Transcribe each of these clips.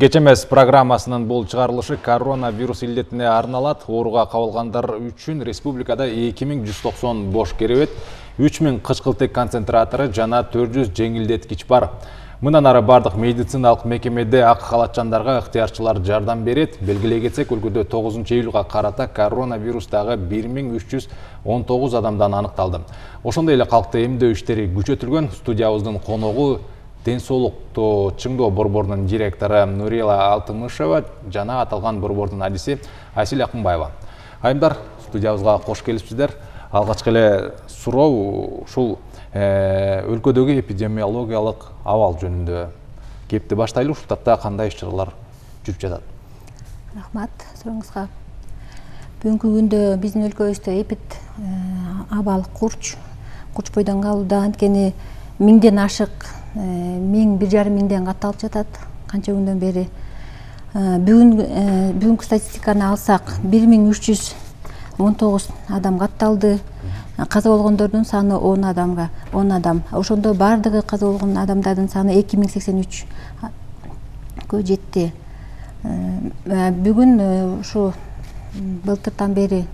Кечемес программасынын бул чыгарылышы коронавирус илдетине арналат. Ооруга кабылгандар үчүн республикада 2190 бош керебет, 3000 кычкылтек концентратору жана 400 жеңилдеткич бар. Мындан ары бардык медициналык мекемеде ак халатчандарга ыктыярчылар жардам берет. Белгилей кетсек, өлкөдө 9-июлга карата коронавирустагы 1319 адамдан аныкталды. Ошондой эле калкты эмдөө иштери күчөтүлгөн. Студиябыздын коногу Ден соолукту чыңдоо борборунун директору Нурила Алтымышева жана аталган борбордун адиси Айсил Акынбаева. Айымдар, студиябызга кош келипсиздер. Алгачкы эле суроо ушул өлкөдөгү эпидемиологиялык абал жөнүндө кепти баштайлы. Ушул тапта кандай иш-чаралар жүрүп жатат? Рахмат сурооңузга. Бүгүнкү күндө биздин өлкөбүздө эпид абал курч бойдон калууда, анткени 1000ден ашык 1,5 миңден катталып жатат канча күндөн бери. Бүгүнкү статистиканы алсак 1319 адам катталды. Каза болгондордун саны 10 адам. Ошондо бардыгы каза болгон адамдардын саны 2083 жетти. Бүгүн ушу былтыртан бери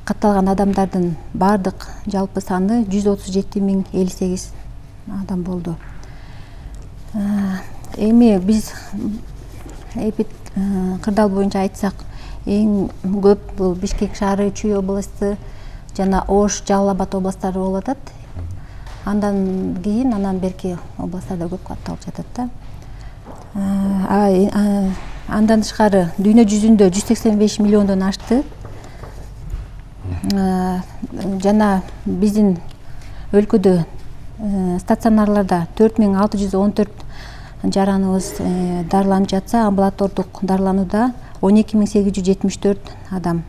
катталган адамдардын бардык жалпы саны 137.058 адам болду. Эми биз эпид кырдаал боюнча айтсак, эң көп бул Бишкек шаары, Чүй областы жана Ош, Жалал Абад областтары болуп атат. Андан берки областтарда көп катталып жатат да. Андан тышкары дүйнө жүзүндө 185 миллиондон ашты. Жана биздин өлкөдө стационарларда 4614 жараныбыз дарыланып жатса, амбулатордук дарыланууда 12874 адам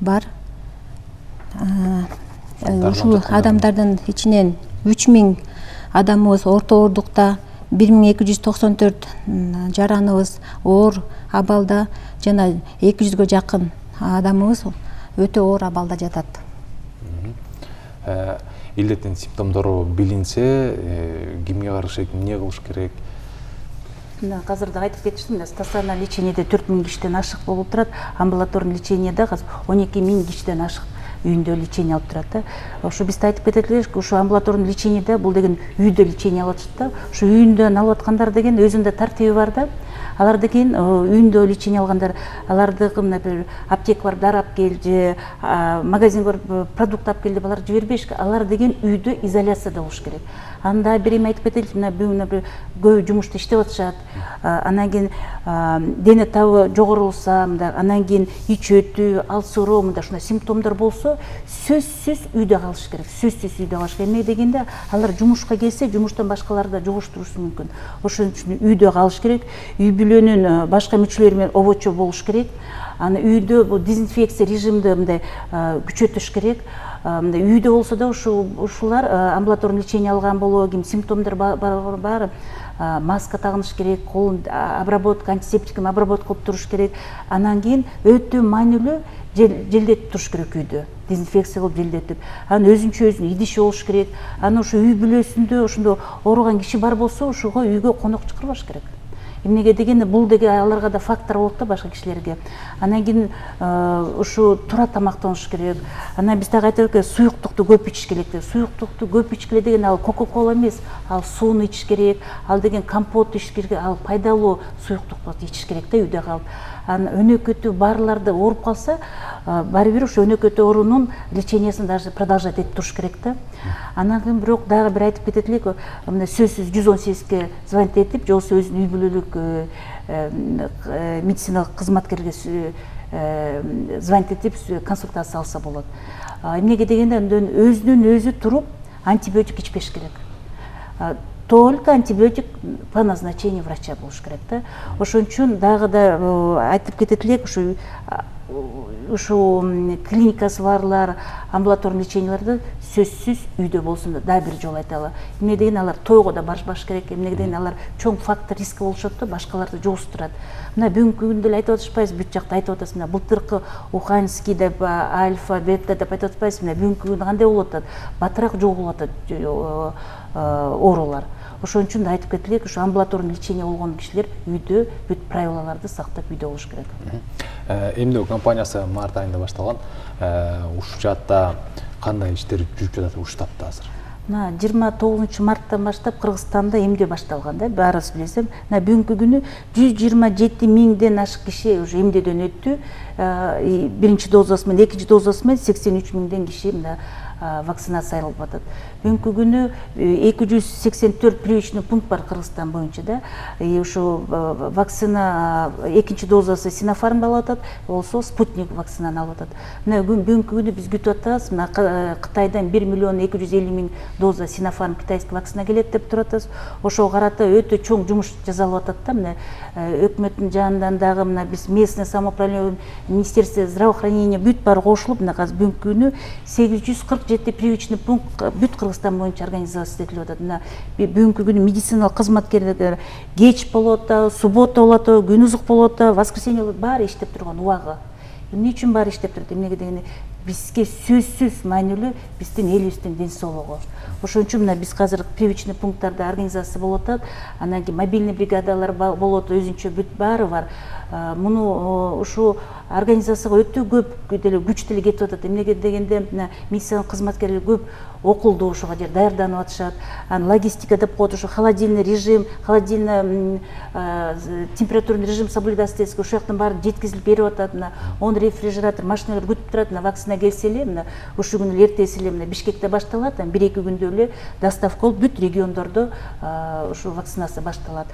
бар. Ушул адамдардын ичинен 3000 адамыбыз орто оордукта, 1294 жараныбыз оор абалда жана 200гө жакын адамыбыз өтө оор абалда жатат. Илдеттин симптомдору билинсе, кимге карыш керек, эмне кылыш керек? Азыр да айтып кетиштим, стационар лечениеде 4000 кишиден ашык болуп турат, амбулаторный лечениеде 12.000 кишиден ашык үйүндө лечение алып турат. Ошо биз айтып кетелик, ушу амбулаторный лечениеде бул деген үйдө лечение алып атышат да. Ушу үйүндөн алып аткандар деген өзүндө тартиби бар да. Алар деген үйүндө лечение алгандар, алардыгы мына аптека бар, дары алып кел же магазин бар, продукт алып кел деп алар жибербеш. Алар деген үйдө изоляцияда болуш керек. Анда бир эме айтып кетелик, бүгүн көбү жумушта иштеп атышат. Анан кийин дене табы жогорулса, анан кийин ич өтүү, ал суроо, ушундай симптомдор болсо, сөзсүз үйдө калыш керек. Эмне дегенде алар жумушка келсе, жумуштан башкаларды да жугуштурушу мүмкүн. Ошон үчүн үйдө калыш керек. Үй бүлөнүн башка мүчөлөрү менен обочо болуш керек. Аны үйдө бул дезинфекция режимди мындай күчөтүш керек. Үйдө болсо да ушулар амбулаторный лечение алган болобу, ким симптомдор бар, маска тагыныш керек, колун обработка, антисептиком обработка кылып туруш керек. Анан кийин өтө маанилүү желдетип туруш керек үйдө. Дезинфекция кылып желдетип. Анан өзүнчө идиши болуш керек. Анан ушу үй бүлөсүндө ошондо ооруган киши бар болсо, ошого үйгө конок чакырбаш керек. Эмнеге дегенде бул деген аларга да фактор болот да, башка кишилерге. Анан кийин ушу туура тамактаныш керек. Анан биз дагы айтып, суюктукту көп ичиш керек. Суюктукту көп ичкиле деген ал кока-кола эмес, ал сууну ичиш керек, ал деген компот ичиш керек, ал пайдалуу суюктукту ичиш керек да үйдө калып. Анан өнөкөтү барларды ооруп калса, баары бир ошо өнөкөтү оорунун лечениясын даже продолжать этип туруш керек да. Анан кийин бирок дагы бир айтып кетелик, мына сөзсүз 118ге звонить этип, же болбосо өзүнүн үй бүлөлүк медициналык кызматкерге звонить этип консультация алса болот. Эмнеге дегенде өзүнүн өзү туруп антибиотик ичпеш керек. Только антибиотик по назначению врача болуш керек да. Ошон үчүн дагы да айтып кетелик, ушу клиникасы барлар, амбулаторный леченияларды сөзсүз үйдө болсун да, бир жолу айталы. Эмне деген алар тойго да барбаш керек, эмне деген алар чоң фактор риски болушат да, башкаларды жугуштурат. Мына бүгүнкү күндө эле айтып атышпайбыз, бүт жакта айтып атасыз, мына былтыркы уханьский деп, альфа, бета деп айтып атпайбыз, мына бүгүнкү күндө кандай болуп атат? Батыраак жугулуп атат оорулар. ошон үчүн да айтып кетелик, ушу амбулаторный лечение болгон кишилер үйдө бүт правилаларды сактап үйдө болуш керек. Эмдөө компаниясы март айында башталган. Ушул жаатта кандай иштер жүрүп жатат ушул таапта азыр? 29 марттан баштап Кыргызстанда эмдөө башталган да, баарыбыз билесиз. Бүгүнкү күнү 127 миңден ашык киши уже эмдөөдөн өттү. Биринчи дозасы менен, экинчи дозасы менен 83 миңден киши вакцинация алып атат. Бүгүнкү күнү 284 прививочный пункт бар Кыргызстан боюнча да. Ушу вакцина экинчи дозасы Синофарм алып атат, болсо Спутник вакцинаны алып атат. Бүгүнкү күнү биз күтүп атабыз. Кытайдан 1 миллион 250 миң доза Синофарм китайский вакцина келет деп турабыз. Ошого карата өтө чоң жумуш жасалып атат да. Мына өкмөттүн жанынан дагы мына биз местное самоуправление, Министерство здравоохранения бүт баары кошулуп, мына азыр бүгүнкү күнү 847 прививочный пункт бүт Кыргызстан боюнча организация этилип атат. Мына бүгүнкү күнү медициналык кызматкерлер кеч болот, суббота болот, күнүзүк болот, воскресенье болот, баары иштеп турган убагы. Эмне үчүн баары иштеп турат? Эмнеге дегенде бизге сөзсүз маанилүү биздин элибиздин ден соолугу. Ошон үчүн мына биз азыр прививочный пункттарда организация болуп атат. Анан кийин мобильный бригадалар болот, өзүнчө бүт баары бар. Муну ушу организацияга өтө көп деле күч деле кетип атат. Эмнеге дегенде медициналық кызматкерлер көп окулду ошого жер даярданып атышат. Логистика деп коет, ушу холодильный режим, холодильный температурный режим соблюдаться этсек, ошол жактан баары жеткизилип берип атат. Он рефрижератор, машиналар күтүп турат. Вакцина келсе эле, ушул күнү эртеси эле Бишкекте башталат, 1-2 күндө эле доставка болуп бүт региондордо ушу вакцинация башталат.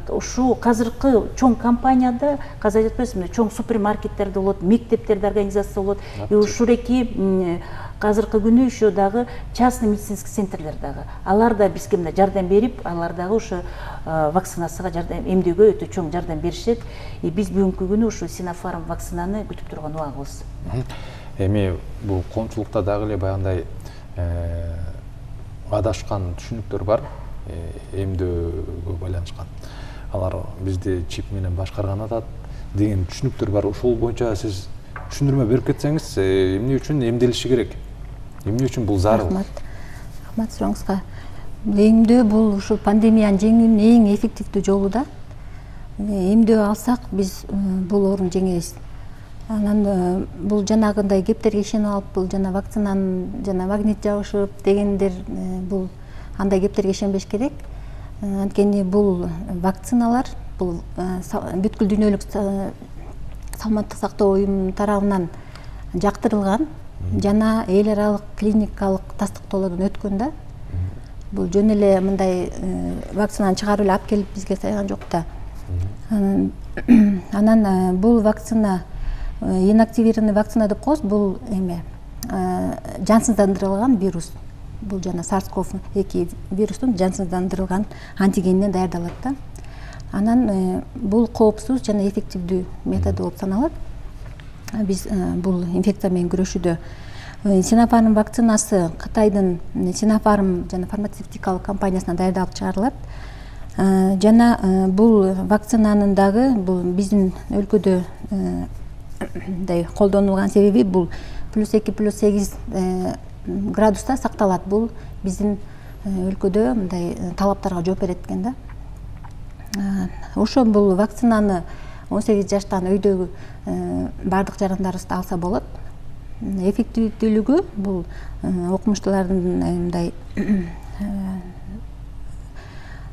Ушу казыркы чоң компанияда, казыр айтпайсызбы, чоң супермаркеттерде болот, мектептерде организация болот. Ушуреки казыркы күнү еще дагы частный медицинский центрлер дагы. Алар да бизге мына жардам берип, алар дагы ушу вакцинацияга жардам, эмдөөгө өтө чоң жардам беришет. Биз бүгүнкү күнү ушу Синофарм вакцинаны күтүп турган убагыбыз. Эми бул коомчулукта дагы эле баягындай адашкан түшүнүктөр бар, эмдөөгө байланышкан. Алар бизди чип менен башкарган атат деген түшүнүктөр бар. Ошол боюнча сиз түшүндүрмө берип кетсеңиз, эмне үчүн эмделиши керек? Эмне үчүн бул зарыл? Рахмат сурооңузга. Эмдөө бул ушу пандемияны жеңүүнүн эң эффективдүү жолу да. Эмдөө алсак биз бул оорууну жеңебиз. Анан бул жанагындай кептерге ишенип алып, бул жана вакцинанын жана магнит жабышып дегендер бул андай кептерге ишенбеш керек. Анткени бул вакциналар бул бүткүл дүйнөлүк саламаттык сактоо уюмунун тарабынан жактырылган жана эл аралык клиникалык тастыктоолордон өткөн да. Бул жөн эле мындай вакцинаны чыгарып эле алып келип бизге сайган жок да. Анан бул вакцина инактивированный вакцина деп коебуз, бул эме жансыздандырылган вирус. Бул жана SARS-CoV-2 вирустун жансыздандырылган антигенинен даярдалат да. Анан бул коопсуз жана эффективдүү методу болуп саналат. Биз бул инфекция менен күрөшүүдө Синофарм вакцинасы Кытайдын Синофарм жана фармацевтикалык компаниясынан даярдалып чыгарылат. Жана бул вакцинанын дагы бул биздин өлкөдө колдонулган себеби бул +2 +8 градуста сакталат. Бул биздин өлкөдө мындай талаптарга жооп берет экен да. Ошо бул вакцинаны 18 жаштан өйдөгү бардык жарандарыбызда алса болот. Эффективдүүлүгү бул окумуштуулардын мындай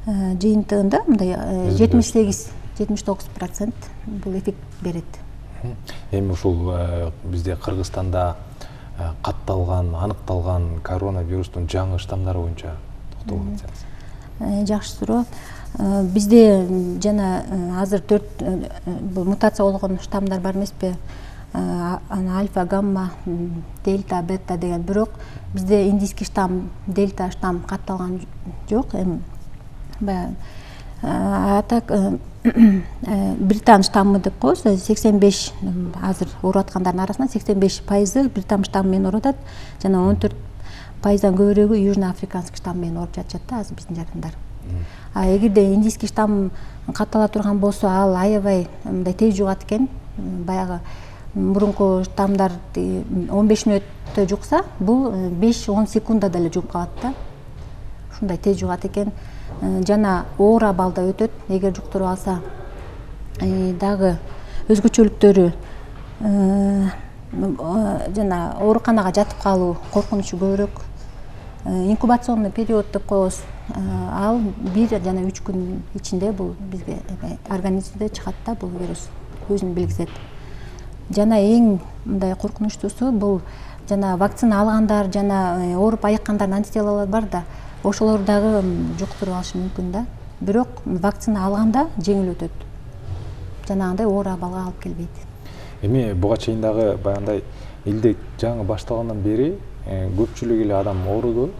жыйынтыгында мындай 78-79% бул эффект берет. Эми ушул бизде Кыргызстанда катталган, аныкталган коронавирустун жаңы штамдары боюнча токтолуп кетсеңиз. Жакшы суроо. Бизде жана азыр 4 мутация болгон штамдар бар эмеспи? Альфа, гамма, дельта, бета деген. Бирок бизде индийский штам, дельта штам катталган жок. Так Британ штаммы деп коебуз. 85 азыр уруп аткандардын арасынан 85% Британ штаммы менен уруп атат. Жана 14%дан көбүрөөгү южноафриканский штам менен уруп жатышат да азыр биздин жарандар. Эгерде индийский штам каттала турган болсо, ал аябай мындай тез жугат экен. Баягы мурунку штамдар 15 мүнөттө жукса, бул 5-10 секундда деле жугуп калат да. Ушундай тез жугат экен. жана оор абалда өтөт. Эгер жуктуруп алса дагы өзгөчөлүктөрү жана ооруканага жатып калуу коркунучу көбүрөөк. Инкубационный период деп коебуз. Ал 1 жана 3 күн ичинде бул бизге организмде чыгат да, бул вирус өзүн билгизет. Жана эң мындай коркунучтуусу бул жана вакцина алгандар жана ооруп айыккандардын антителолору бар да, ошолор дагы жуктуруп алышы мүмкүн да. Бирок вакцина алганда жеңил өтөт. Жанагындай оор абалга алып келбейт. Эми буга чейин дагы баягындай элде жаңы башталгандан бери көпчүлүк эле адам ооруду.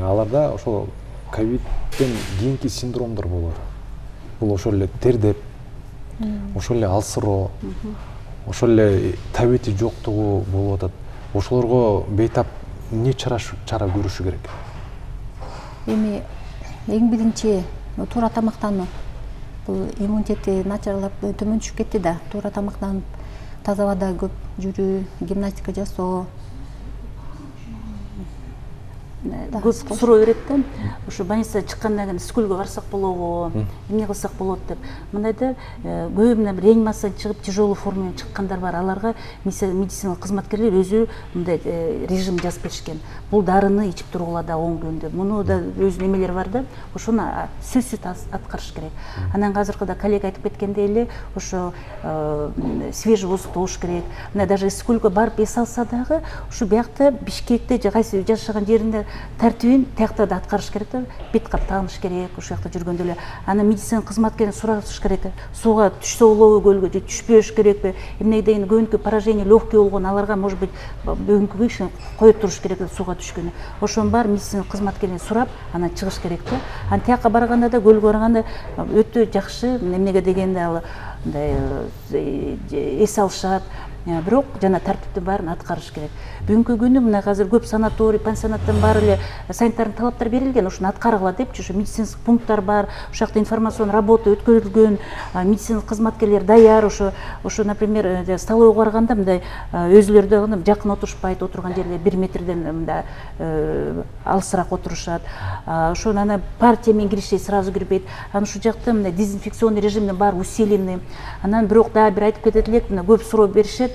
Аларда ошол ковидтен кийинки синдромдор болот. Бул ошол эле тердеп, ошол эле алсыроо, ошол эле табити жоктугу болуп атат. Ошолорго бейтап эмне чара көрүшү керек? Эми эң биринчи туура тамактануу. Бул иммунитети начарлап төмөн түшүп кетти да. Туура тамактанып, таза абада көп жүрүү, гимнастика жасоо. Көп суроо берет да, ошо больницага чыккандан кийин скулга барсак болобу, эмне кылсак болот деп. Мындайда көп мына реанимациядан чыгып тяжелый формамен чыккандар бар. Аларга медициналык кызматкерлер өзү мындай режим жазып беришкен. Бул дарыны ичип тургула да 10 күн деп. Муну да өзүнүн эмелери бар да, ошону сөзсүз аткарыш керек. Анан азыркыда коллега айтып кеткендей эле, ошо свежий воздух болуш керек. Мына даже скулга барып эс алса дагы, ушу биякта Бишкекте же кайсы жашаган жеринде тартибин тиякта да аткарыш керек да, бет кап тагыныш керек, ошол жакта жүргөндө эле. Аны медицина кызматкерин сураш керек. Сууга түшсө болобу көлгө же түшпөш керекпи? Эмне деген көбүнкү поражение легкий болгон, аларга может быть бүгүнкү ишин кое туруш керек сууга түшкөнү. Ошонун баары медицина кызматкерин сурап, анан чыгыш керек да. Анан тиякка барганда да, көлгө барганда өтө жакшы эмнеге дегенде ал мындай эс алышат. Бирок жана тартиптин баарын аткарыш керек. Бүгүнкү күнү мына азыр көп санаторий, пансионаттын баары эле санитардык талаптар берилген, ошону аткаргыла депчи, ошо медицинский пункттар бар, ошол жакта информацион работа өткөрүлгөн, медициналық кызматкерлер даяр, ошо например, столовойго барганда мындай өзүлөрү да жакын отурушпайт, отурган жерде 1 метрден мындай алысыраак отурушат. Ошону ана партия менен киришет, сразу кирбейт. Анан ушул жакта мындай дезинфекционный режимдин баары усиленный. Анан бирок дагы бир айтып кетет элек, мына көп суроо беришет.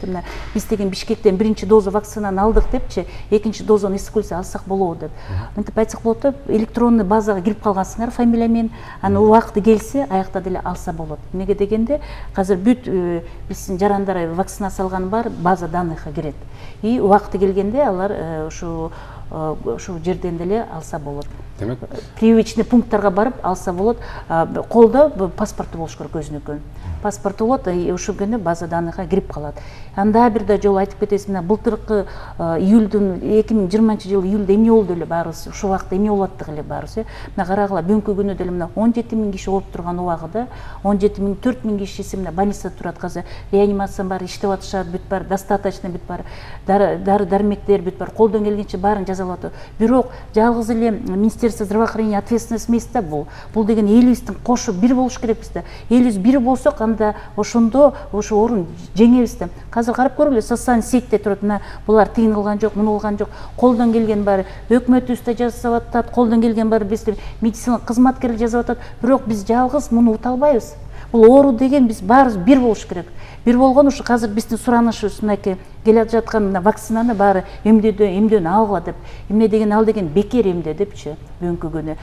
Биз деген Бишкектен 1-чи доза вакцинаны алдык депчи, 2-чи дозаны эс кылса алсак болобу деп. Мынтип айтсак болот да, электронный базага кирип калгансыңар фамилия менен, аны убакыты келсе аякта деле алса болот. Эмнеге дегенде, азыр бүт биздин жарандар вакцинация алган бар база данныйга кирет. И убакыты келгенде алар ушул жерден деле алса болот. Демек, привычный пункттарга барып алса болот. Колдо паспорту болуш керек өзүнүкүн. Паспорту болот, ушул күнү база данныйга кирип калат. Анда бир да жолу айтып кетесиз, мына былтыркы июлдун 2020-жылы июлда эмне болду эле баарыбыз, ушул убакта эмне болот дегиле эле баарыбыз. Мына карагыла, бүгүнкү күнү деле мына 17 000 киши ооруп турган убагында 17 000 4 000 кишиси мына больницада турат. Азыр реанимациянын баары иштеп атышат, бүт бар, достаточно бүт бар, дары дармектер бүт бар, колдон келгенче баарын жазалап атат. Бирок жалгыз эле Министерство здравоохранения ответственность эмес да бул. Бул деген элибиздин кошу бир болуш керекпиз да. Элибиз бир болсок, анда ошондо ошо оорун жеңебиз да. Азыр карап көргүлө, социальный сетьте турат, мына булар тыйын кылган жок, муну кылган жок. Колдон келген баары өкмөтүбүз да жасап атат, колдон келген баары бизде медициналык кызматкерлер жасап атат. Бирок биз жалгыз муну ута албайбыз. Бул оору деген биз баарыбыз бир болуш керек. Бир болгон ушу азыр биздин суранышыбыз мынакей келе жаткан вакцинаны баары эмдөөдөн алгыла деп. Эмне деген ал деген бекер эмде депчи бүгүнкү күнү.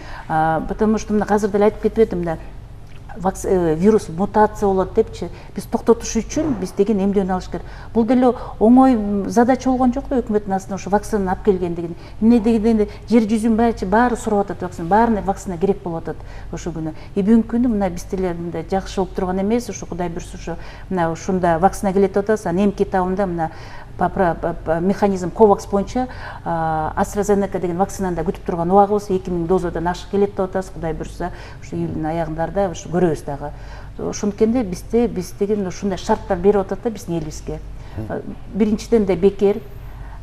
Потому что мына азыр деле айтып кетип едим да, вирус мутация болот депчи. Биз токтотуш үчүн биз деген эмдөөнү алыш керек. Бул деле оңой задача болгон жок да өкмөттүн астына ушу вакцинаны алып келгендигин. Эмне дегенде жер жүзүнүн баары сурап атат вакцина, баарына вакцина керек болуп атат ошол күнү. Бүгүнкү күнү мына биз деле мындай жакшы болуп турган эмес, ушу Кудай буйрса ушу мына ушунда вакцина келет деп атабыз. Анан эмки этабында мына механизм COVAX боюнча AstraZeneca деген вакцинаны да күтүп турган убагыбыз 2000 дозадан ашык келет деп атабыз. Кудай буйрса ушу июлдун аягында ушу көрөбүз дагы. Ошонткенде биз деген ушундай шарттар берип атат да биздин элибизге. Биринчиден да бекер,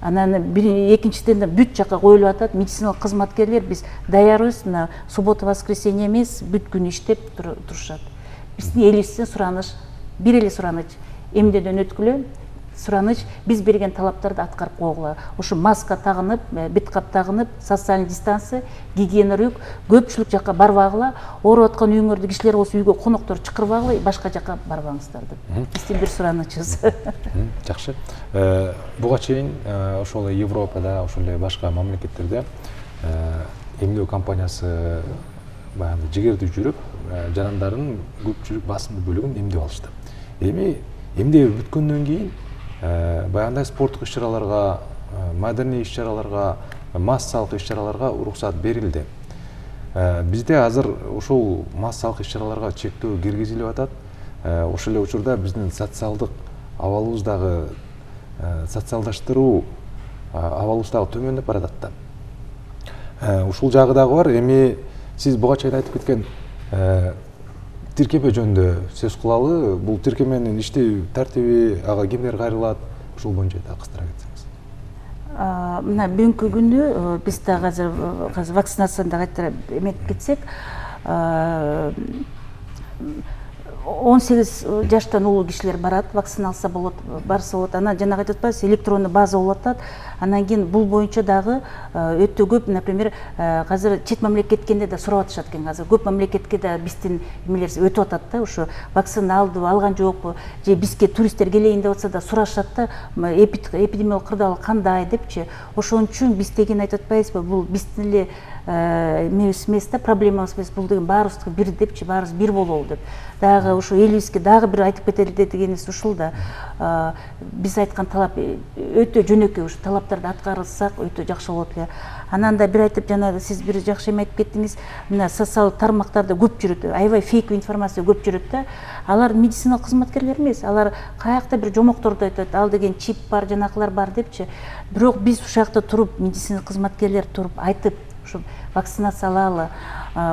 анан экинчиден да бүт жакка коюлуп атат. Медициналык кызматкерлер биз даярбыз, мына суббота воскресенье эмес, бүт күн иштеп турушат. Биздин элибизден сураныш, бир эле сураныч, эмдөөдөн өткүлө, сураныч биз берген талаптарды аткарып койгула. Ушу маска тагынып, бет кап тагынып, социалдык дистанция, гигиена көпчүлүк жакка барбагыла, ооруп аткан үйүңөрдө кишилер болсо үйгө коноктор чакырбагыла, башка жакка барбаңыздар деп. Биздин бир суранычыбыз. Жакшы. Буга чейин ошол Европада, ошол эле башка мамлекеттерде эмдөө компаниясы баягы жигерди жүрүп, жарандарынын көпчүлүк басымдуу бөлүгүн эмдеп алышты. Эми эмдеп бүткөндөн кийин баягындай спорттук иш-чараларга, маданий иш-чараларга, массалык иш-чараларга уруксат берилди. Бизде азыр ушул массалык иш-чараларга чектөө киргизилип атат. Ошол эле учурда биздин социалдык абалыбыз дагы, социалдаштыруу абалыбыз дагы төмөндөп баратат да. Ушул жагы дагы бар. Эми сиз буга чейин айтып кеткен тиркеме жөнүндө сөз кылалы. Бул тиркеменин иштөө тартиби, ага кимдер кайрылат? Ушул боюнча да кыстыра кетсеңиз. Мына бүгүнкү күнү биз дагы азыр вакцинацияны да кайра эметип кетсек, 18 жаштан улуу кишилер барат, вакциналса болот, барса болот. Анан жана айтып атпайбыз, электрондуу база болуп атат. Анан кийин бул боюнча дагы өтө көп, например, азыр чет мамлекетке кеткенде да сурап атышат экен. Азыр көп мамлекетке да биздин эмелер өтүп атат да, ушу вакцина алдыбы, алган жокпу, же бизге туристтер келейин деп атса да сурашат да, эпидемиологик кырдаалы кандай депчи. Ошон үчүн биз деген айтып атпайбызбы, бул биздин эле эмебиз эмес да, проблемабыз эмес, бул деген баарыбызга бир депчи, баарыбыз бир бололу деп. Дагы ушу элибизге дагы бир айтып кетели дегенибиз ушул да. Биз айткан талап өтө жөнөкөй, ушу талаптарды аткарылсак өтө жакшы болот эле. Анан да бир айтып, жана сиз бир жакшы эме айтып кеттиңиз, мына социалдык тармактарда көп жүрөт, аябай фейк информация көп жүрөт да. Алар медициналык кызматкерлер эмес, алар каякта бир жомокторду айтат, ал деген чип бар, жанакылар бар депчи. Бирок биз ушул жакта туруп, медициналык кызматкерлер туруп айтып, ушу вакцинациялалы,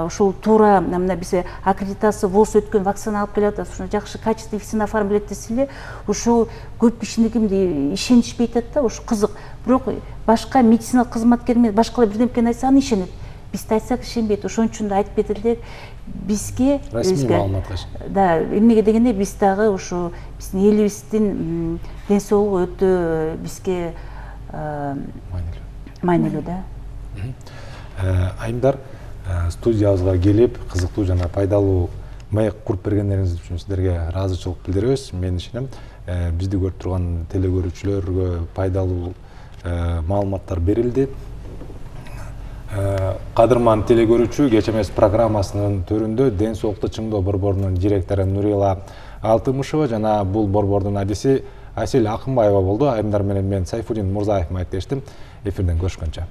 ушул туура мына биз аккредитация ВОЗ өткөн вакцина алып келип атат, ушуну жакшы качественный вакцина оформлет десе эле, ушул көп кишини кимди ишенишпей атат да, ушу кызык. Бирок башка медициналык кызматкер эмес, башкалар бирдемкени айтса аны ишенет. Биз айтсак ишенбейт. Ошон үчүн да айтып кетелик, бизге расмий маалыматка. Да, эмнеге дегенде биз дагы ушу биздин элибиздин ден соолугу өтө бизге маанилүү да. Айымдар, студиябызга келип, кызыктуу жана пайдалуу маек куруп бергендериңиз үчүн сиздерге ыраазычылык билдиребиз. Мен ишенем, бизди көрүп турган телекөрүүчүлөргө пайдалуу маалыматтар берилди. Кадырман телекөрүүчү, Кеч эмес программасынын төрүндө ден соолукту чыңдоо борборунун директору Нурила Алтымышева жана бул борбордун адиси Асель Акынбаева болду. Айымдар менен мен Сайфудин Мурзаев маектештим. Эфирден көрүшкөнчө.